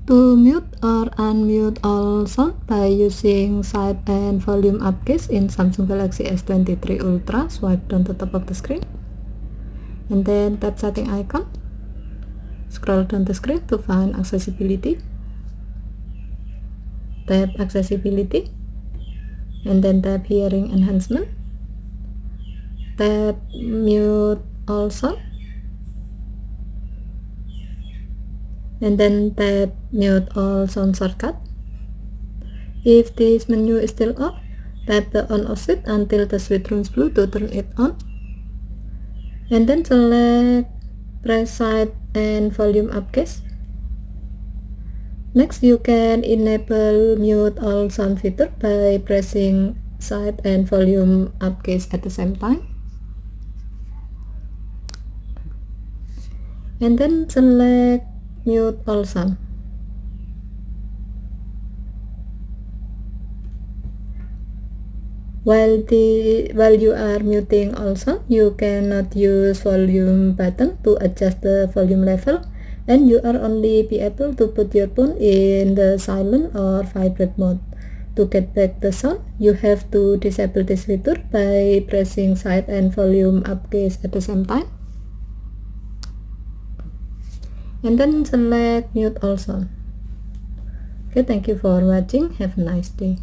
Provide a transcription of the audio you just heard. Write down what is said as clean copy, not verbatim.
To mute or unmute all sound by using side and volume up keys in Samsung Galaxy S23 Ultra, swipe down to top of the screen and then tap setting icon. Scroll down the screen to find accessibility. Tap accessibility and then tap hearing enhancement. Tap mute all sound and then tap mute all sound shortcut. If this menu is still off, tap the on off switch until the switch turns blue to turn it on, and then select press side and volume up keys. Next, you can enable mute all sound feature by pressing side and volume up keys at the same time, and then select mute all sound. While you are muting all sound, you cannot use volume button to adjust the volume level, and you are only be able to put your phone in the silent or vibrate mode. To get back the sound, you have to disable this feature by pressing side and volume up keys at the same time, and then select mute all sound. Okay, thank you for watching. Have a nice day.